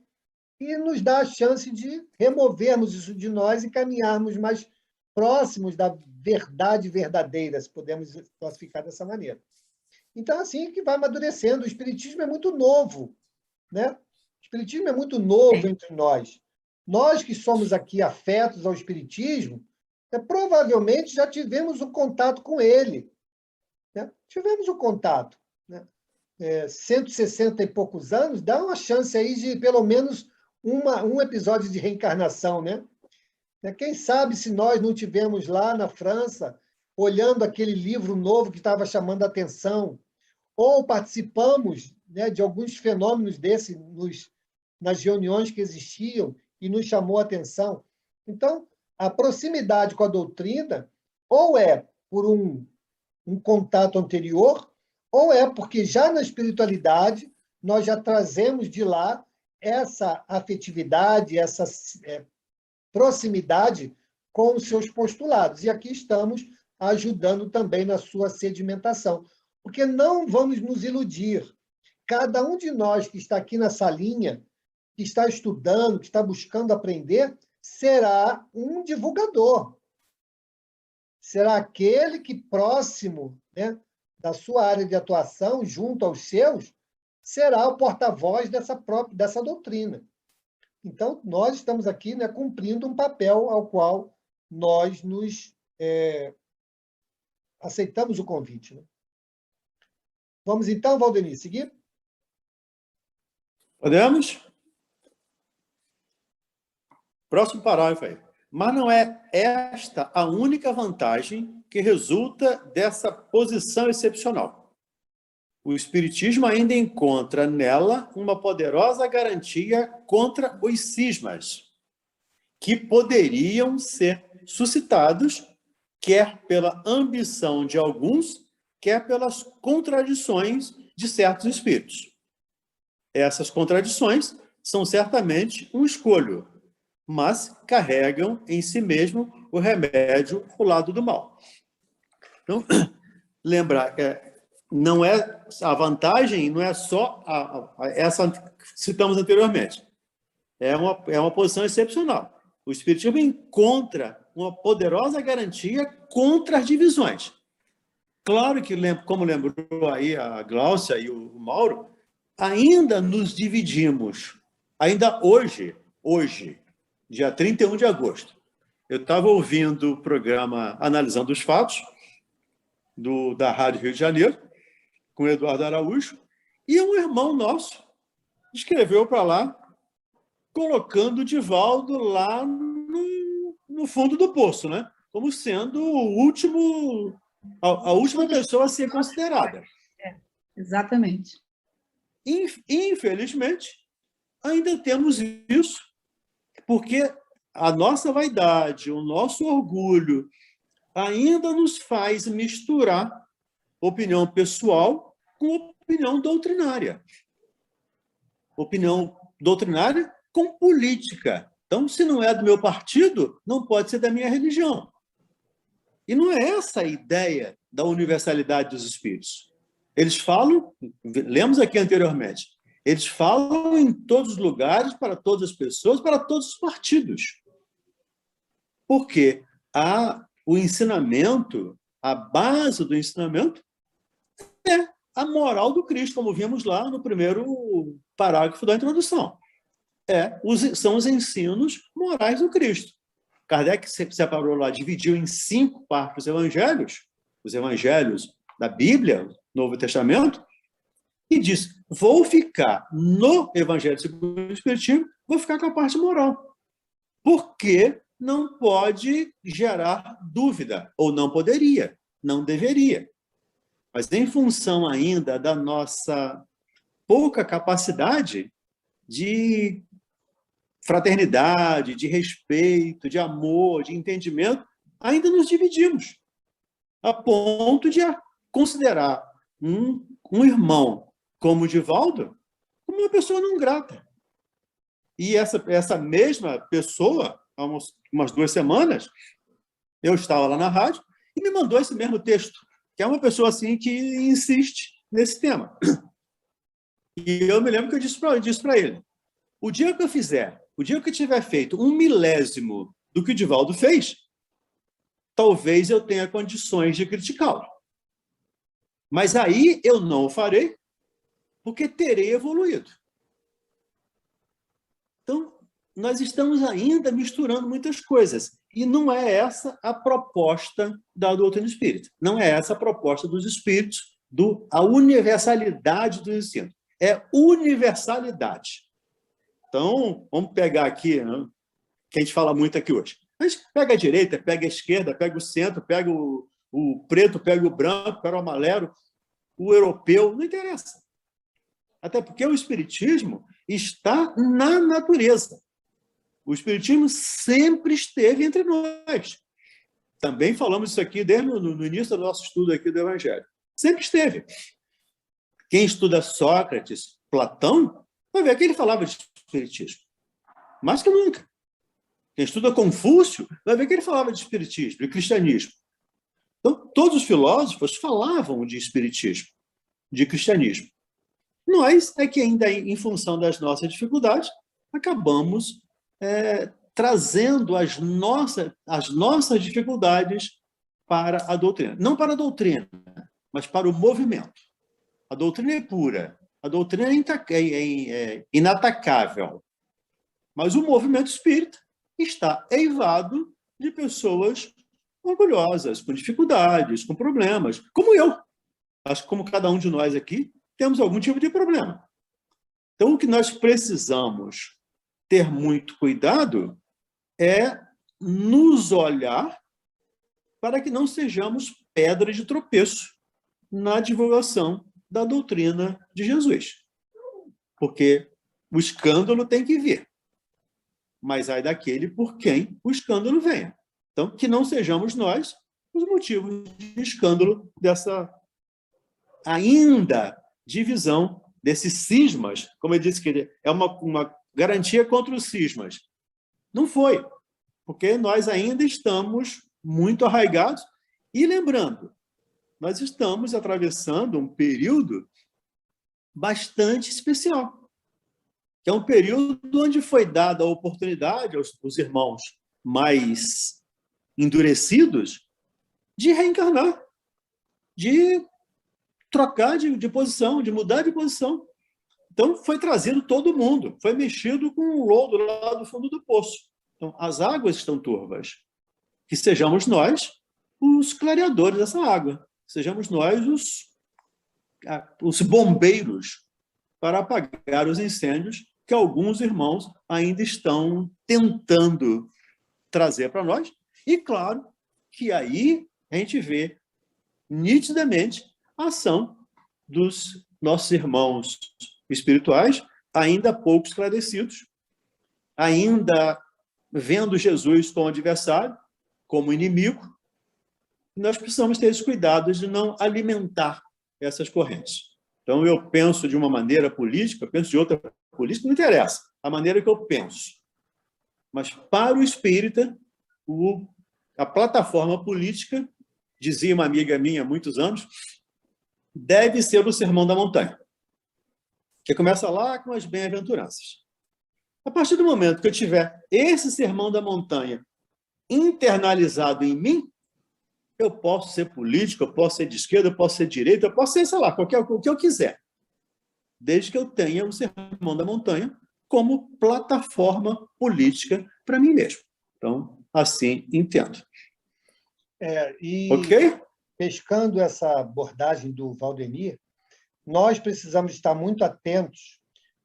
e nos dá a chance de removermos isso de nós e caminharmos mais próximos da verdade verdadeira, se podemos classificar dessa maneira. Então, assim que vai amadurecendo. O Espiritismo é muito novo, né? O Espiritismo é muito novo entre nós. Nós que somos aqui afetos ao Espiritismo, provavelmente já tivemos um contato com ele. Né? Tivemos um contato. Né? 160 e poucos anos dá uma chance aí de, pelo menos, um episódio de reencarnação, né? Quem sabe se nós não tivemos lá na França, olhando aquele livro novo que estava chamando a atenção, ou participamos, né, de alguns fenômenos desses nas reuniões que existiam e nos chamou a atenção. Então, a proximidade com a doutrina ou é por um contato anterior, ou é porque já na espiritualidade nós já trazemos de lá essa afetividade, essa proximidade com os seus postulados. E aqui estamos ajudando também na sua sedimentação. Porque não vamos nos iludir. Cada um de nós que está aqui na salinha, que está estudando, que está buscando aprender, será um divulgador. Será aquele que, próximo, né, da sua área de atuação, junto aos seus, será o porta-voz dessa doutrina. Então, nós estamos aqui, né, cumprindo um papel ao qual nós aceitamos o convite. Né? Vamos então, Valdemir, seguir? Podemos? Próximo parágrafo aí. Mas não é esta a única vantagem que resulta dessa posição excepcional. O Espiritismo ainda encontra nela uma poderosa garantia contra os cismas, que poderiam ser suscitados quer pela ambição de alguns, quer pelas contradições de certos espíritos. Essas contradições são certamente um escolho, mas carregam em si mesmo o remédio, o lado do mal. Então, lembrar, não é a vantagem, não é só essa que citamos anteriormente. É uma posição excepcional. O Espiritismo encontra uma poderosa garantia contra as divisões. Claro que, como lembrou aí a Gláucia e o Mauro, ainda nos dividimos. Ainda hoje, dia 31 de agosto, eu estava ouvindo o programa Analisando os Fatos, da Rádio Rio de Janeiro, com o Eduardo Araújo, e um irmão nosso escreveu para lá, colocando o Divaldo lá no fundo do poço, né? Como sendo a última pessoa a ser considerada. Exatamente. Infelizmente, ainda temos isso, porque a nossa vaidade, o nosso orgulho, ainda nos faz misturar opinião pessoal com opinião doutrinária. Opinião doutrinária com política. Então, se não é do meu partido, não pode ser da minha religião. E não é essa a ideia da universalidade dos espíritos. Eles falam, lemos aqui anteriormente, eles falam em todos os lugares, para todas as pessoas, para todos os partidos. Porque o ensinamento, a base do ensinamento, é a moral do Cristo, como vimos lá no primeiro parágrafo da introdução. São os ensinos morais do Cristo. Kardec separou lá, dividiu em 5 partes os evangelhos da Bíblia, Novo Testamento, e disse, vou ficar no Evangelho segundo o Espiritismo, vou ficar com a parte moral. Porque não pode gerar dúvida, ou não poderia, não deveria. Mas em função ainda da nossa pouca capacidade de fraternidade, de respeito, de amor, de entendimento, ainda nos dividimos, a ponto de considerar um irmão como o Divaldo como uma pessoa não grata. E essa mesma pessoa, há umas 2 semanas, eu estava lá na rádio e me mandou esse mesmo texto que é uma pessoa assim que insiste nesse tema. E eu me lembro que eu disse para ele, o dia que eu tiver feito 1/1000 do que o Divaldo fez, talvez eu tenha condições de criticá-lo. Mas aí eu não o farei, porque terei evoluído. Então, nós estamos ainda misturando muitas coisas. E não é essa a proposta da doutrina espírita. Não é essa a proposta dos espíritos, a universalidade do ensino. É universalidade. Então, vamos pegar aqui, né, que a gente fala muito aqui hoje. A gente pega a direita, pega a esquerda, pega o centro, pega o preto, pega o branco, pega o amarelo, o europeu, não interessa. Até porque o espiritismo está na natureza. O espiritismo sempre esteve entre nós. Também falamos isso aqui desde no início do nosso estudo aqui do Evangelho. Sempre esteve. Quem estuda Sócrates, Platão, vai ver que ele falava de espiritismo. Mais que nunca. Quem estuda Confúcio, vai ver que ele falava de espiritismo, de cristianismo. Então, todos os filósofos falavam de espiritismo, de cristianismo. Nós é que ainda, em função das nossas dificuldades, acabamos trazendo as nossas dificuldades para a doutrina. Não para a doutrina, mas para o movimento. A doutrina é pura, a doutrina é inatacável. Mas o movimento espírita está eivado de pessoas orgulhosas, com dificuldades, com problemas, como eu. Acho que como cada um de nós aqui, temos algum tipo de problema. Então, o que nós precisamos ter muito cuidado é nos olhar para que não sejamos pedra de tropeço na divulgação da doutrina de Jesus. Porque o escândalo tem que vir. Mas ai daquele por quem o escândalo venha. Então, que não sejamos nós os motivos de escândalo dessa ainda divisão desses cismas, como eu disse que é uma garantia contra os cismas. Não foi, porque nós ainda estamos muito arraigados. E lembrando, nós estamos atravessando um período bastante especial, que é um período onde foi dada a oportunidade aos irmãos mais endurecidos de reencarnar, de trocar de posição, de mudar de posição. Então, foi trazido todo mundo, foi mexido com o lodo lá do fundo do poço. Então, as águas estão turvas. Que sejamos nós os clareadores dessa água, sejamos nós os bombeiros para apagar os incêndios que alguns irmãos ainda estão tentando trazer para nós. E, claro, que aí a gente vê nitidamente a ação dos nossos irmãos espirituais, ainda pouco esclarecidos, ainda vendo Jesus como adversário, como inimigo. E nós precisamos ter esse cuidado de não alimentar essas correntes. Então, eu penso de uma maneira política, penso de outra política, não interessa a maneira que eu penso. Mas, para o espírita, a plataforma política, dizia uma amiga minha há muitos anos, deve ser o Sermão da Montanha, que começa lá com as bem-aventuranças. A partir do momento que eu tiver esse Sermão da Montanha internalizado em mim, eu posso ser político, eu posso ser de esquerda, eu posso ser de direita, eu posso ser, sei lá, o que eu quiser, desde que eu tenha o Sermão da Montanha como plataforma política para mim mesmo. Então, assim entendo. Ok? Pescando essa abordagem do Valdemir, nós precisamos estar muito atentos,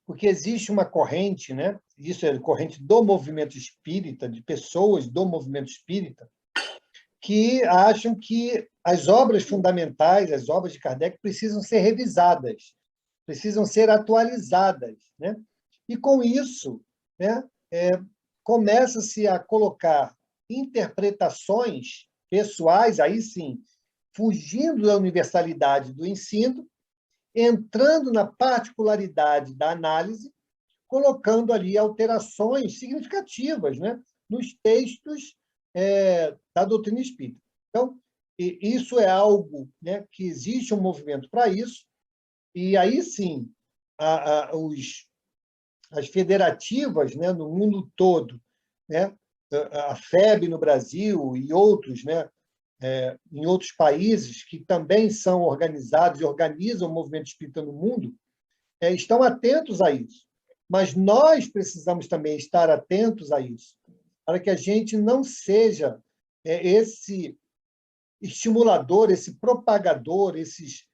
porque existe uma corrente, né? Isso é a corrente do movimento espírita, de pessoas do movimento espírita, que acham que as obras fundamentais, as obras de Kardec, precisam ser revisadas, precisam ser atualizadas, né? E, com isso, né, começa-se a colocar interpretações pessoais, aí sim, fugindo da universalidade do ensino, entrando na particularidade da análise, colocando ali alterações significativas, né, nos textos da doutrina espírita. Então, E isso é algo, né, que existe um movimento para isso, e aí sim, as federativas, né, no mundo todo, né, a FEB no Brasil e outros, né, em outros países que também são organizados e organizam o movimento espírita no mundo, estão atentos a isso. Mas nós precisamos também estar atentos a isso, para que a gente não seja esse estimulador, esse propagador, esses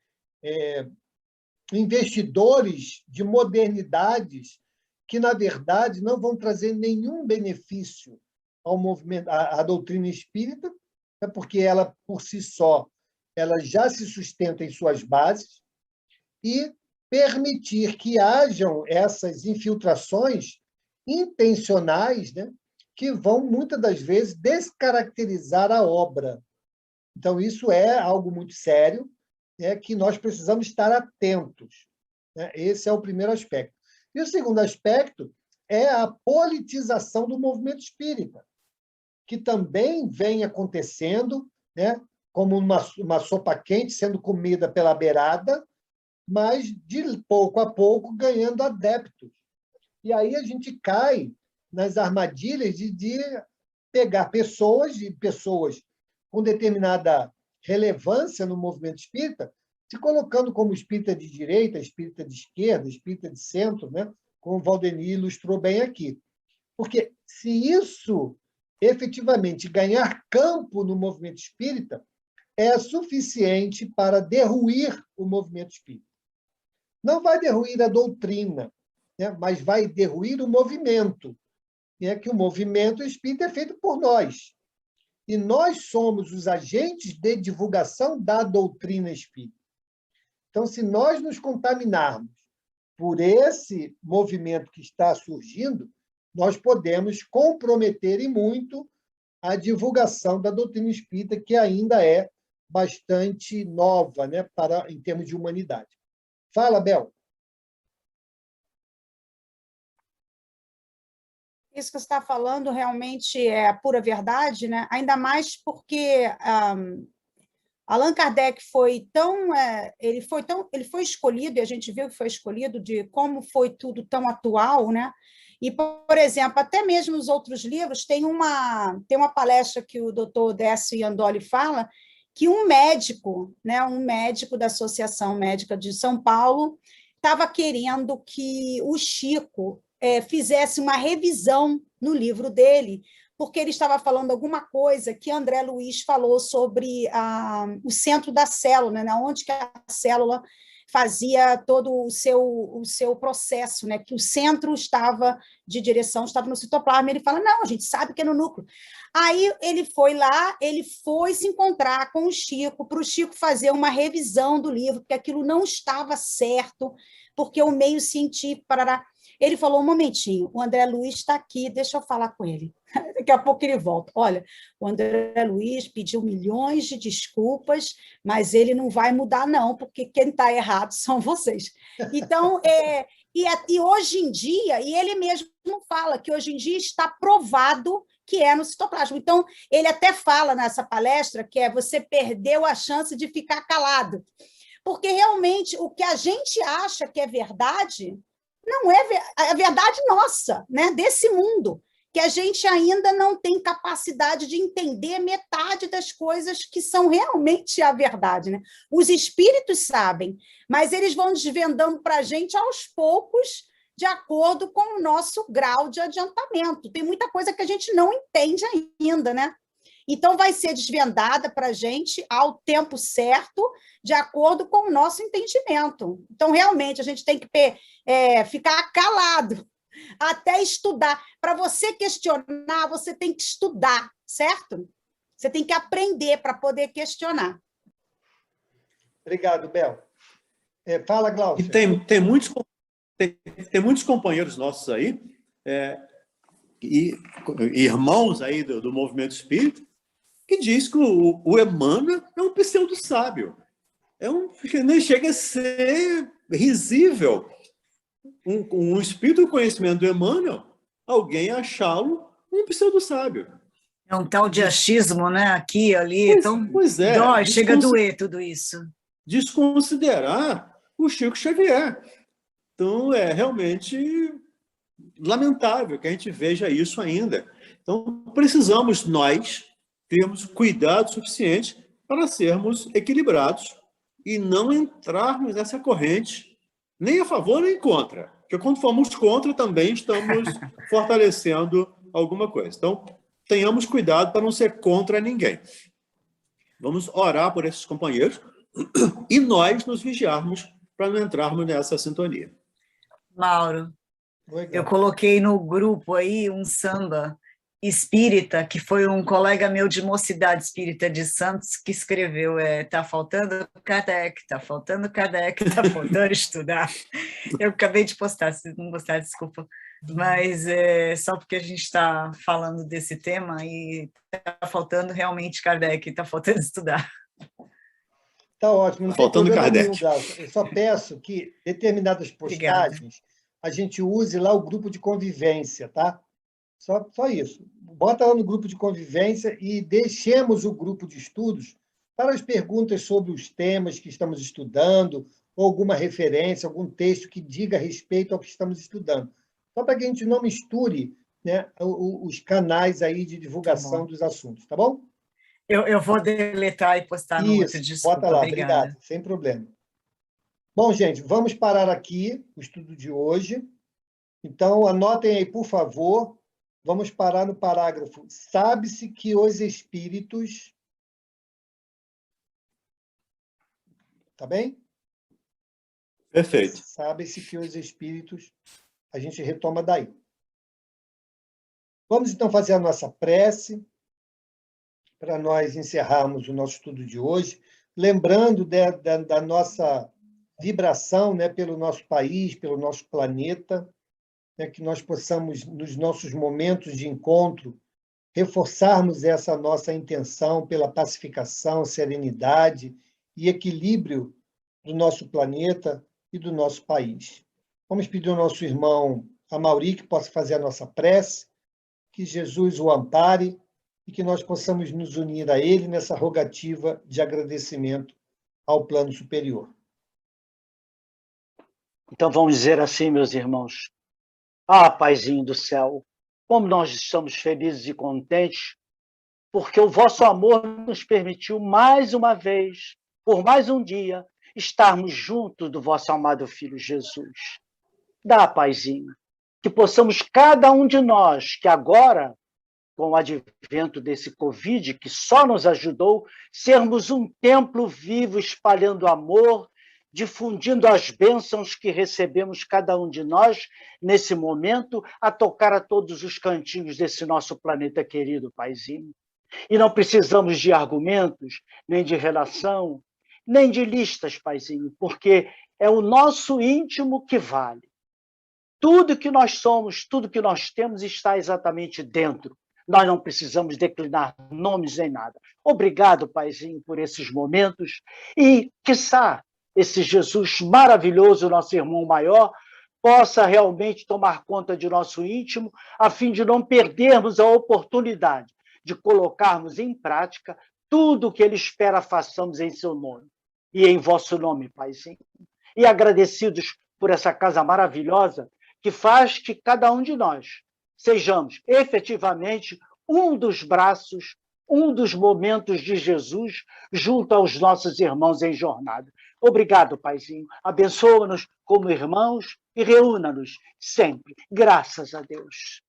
investidores de modernidades que, na verdade, não vão trazer nenhum benefício ao movimento, à doutrina espírita, porque ela, por si só, ela já se sustenta em suas bases, e permitir que hajam essas infiltrações intencionais, né, que vão, muitas das vezes, descaracterizar a obra. Então, isso é algo muito sério, que nós precisamos estar atentos. Esse é o primeiro aspecto. E o segundo aspecto é a politização do movimento espírita, que também vem acontecendo, né, como uma sopa quente sendo comida pela beirada, mas, de pouco a pouco, ganhando adeptos. E aí a gente cai nas armadilhas de pegar pessoas com determinada relevância no movimento espírita, se colocando como espírita de direita, espírita de esquerda, espírita de centro, né? Como o Valdemir ilustrou bem aqui. Porque, se isso efetivamente ganhar campo no movimento espírita, é suficiente para derruir o movimento espírita. Não vai derruir a doutrina, né? Mas vai derruir o movimento, que o movimento espírita é feito por nós. E nós somos os agentes de divulgação da doutrina espírita. Então, se nós nos contaminarmos por esse movimento que está surgindo, nós podemos comprometer e muito a divulgação da doutrina espírita, que ainda é bastante nova, né, em termos de humanidade. Fala, Bel. Isso que você está falando realmente é a pura verdade, né? Ainda mais porque Allan Kardec foi tão, ele foi escolhido, e a gente viu que foi escolhido, de como foi tudo tão atual, né? E, por exemplo, até mesmo nos outros livros, tem uma palestra que o doutor Décio Iandoli fala, que um médico, né, um médico da Associação Médica de São Paulo, estava querendo que o Chico fizesse uma revisão no livro dele, porque ele estava falando alguma coisa que André Luiz falou sobre o centro da célula, né, onde que a célula fazia todo o seu processo, né, que o centro de direção estava no citoplasma. Ele fala, não, a gente sabe que é no núcleo. Aí ele foi lá, ele foi se encontrar com o Chico, para o Chico fazer uma revisão do livro, porque aquilo não estava certo, porque o meio científico, parará. Ele falou, um momentinho, o André Luiz está aqui, deixa eu falar com ele. Daqui a pouco ele volta. Olha, o André Luiz pediu milhões de desculpas, mas ele não vai mudar, não, porque quem está errado são vocês. Então, e hoje em dia, e ele mesmo fala que hoje em dia está provado que é no citoplasma. Então, ele até fala nessa palestra que você perdeu a chance de ficar calado. Porque, realmente, o que a gente acha que é verdade não é a verdade nossa, né, desse mundo, que a gente ainda não tem capacidade de entender metade das coisas que são realmente a verdade, né? Os espíritos sabem, mas eles vão desvendando para a gente aos poucos, de acordo com o nosso grau de adiantamento. Tem muita coisa que a gente não entende ainda, né? Então, vai ser desvendada para a gente ao tempo certo, de acordo com o nosso entendimento. Então, realmente, a gente tem que ficar calado até estudar. Para você questionar, você tem que estudar, certo? Você tem que aprender para poder questionar. Obrigado, Bel. Fala, Glaucio. E tem muitos companheiros nossos aí, e irmãos aí do movimento espírita, que diz que o Emmanuel é um pseudo-sábio. Nem chega a ser risível um espírito do conhecimento do Emmanuel, alguém achá-lo um pseudo-sábio. É um tal de achismo, né? Aqui, ali, Pois é. Dói, chega a doer tudo isso. Desconsiderar o Chico Xavier. Então, é realmente lamentável que a gente veja isso ainda. Então, precisamos nós termos cuidado suficiente para sermos equilibrados e não entrarmos nessa corrente, nem a favor nem contra. Porque quando formos contra, também estamos fortalecendo alguma coisa. Então, tenhamos cuidado para não ser contra ninguém. Vamos orar por esses companheiros e nós nos vigiarmos para não entrarmos nessa sintonia. Mauro, eu coloquei no grupo aí um samba espírita, que foi um colega meu de Mocidade Espírita de Santos, que escreveu, tá faltando Kardec, tá faltando Kardec, tá faltando estudar. Eu acabei de postar, se não gostar, desculpa. Mas só porque a gente está falando desse tema e está faltando realmente Kardec, está faltando estudar. Está ótimo, não tem faltando problema Kardec. nenhum, Glaucio. Eu só peço que determinadas postagens Obrigada. A gente use lá o grupo de convivência, tá? Só isso. Bota lá no grupo de convivência e deixemos o grupo de estudos para as perguntas sobre os temas que estamos estudando, ou alguma referência, algum texto que diga respeito ao que estamos estudando. Só para que a gente não misture, né, os canais aí de divulgação dos assuntos, tá bom? Eu vou deletar e postar no outro, desculpa. Bota lá, obrigada. obrigado, sem problema. Bom, gente, vamos parar aqui o estudo de hoje. Então, anotem aí, por favor. Vamos parar no parágrafo. Sabe-se que os espíritos... Tá bem? Perfeito. Sabe-se que os espíritos... A gente retoma daí. Vamos, então, fazer a nossa prece para nós encerrarmos o nosso estudo de hoje, lembrando da nossa vibração, né, pelo nosso país, pelo nosso planeta, né, que nós possamos, nos nossos momentos de encontro, reforçarmos essa nossa intenção pela pacificação, serenidade e equilíbrio do nosso planeta e do nosso país. Vamos pedir ao nosso irmão Amauri que possa fazer a nossa prece, que Jesus o ampare e que nós possamos nos unir a ele nessa rogativa de agradecimento ao plano superior. Então vamos dizer assim, meus irmãos: ah, Paizinho do céu, como nós estamos felizes e contentes, porque o vosso amor nos permitiu mais uma vez, por mais um dia, estarmos juntos do vosso amado Filho Jesus. Dá, Paizinho, que possamos cada um de nós, que agora, com o advento desse Covid, que só nos ajudou, sermos um templo vivo espalhando amor, difundindo as bênçãos que recebemos cada um de nós nesse momento, a tocar a todos os cantinhos desse nosso planeta querido, Paizinho. E não precisamos de argumentos, nem de relação, nem de listas, Paizinho, porque é o nosso íntimo que vale. Tudo que nós somos, tudo que nós temos está exatamente dentro. Nós não precisamos declinar nomes nem nada. Obrigado, Paizinho, por esses momentos e, quiçá, esse Jesus maravilhoso, nosso irmão maior, possa realmente tomar conta de nosso íntimo, a fim de não perdermos a oportunidade de colocarmos em prática tudo o que ele espera façamos em seu nome e em vosso nome, Paizinho. E agradecidos por essa casa maravilhosa que faz que cada um de nós sejamos efetivamente um dos braços, um dos momentos de Jesus junto aos nossos irmãos em jornada. Obrigado, Paizinho. Abençoa-nos como irmãos e reúna-nos sempre. Graças a Deus.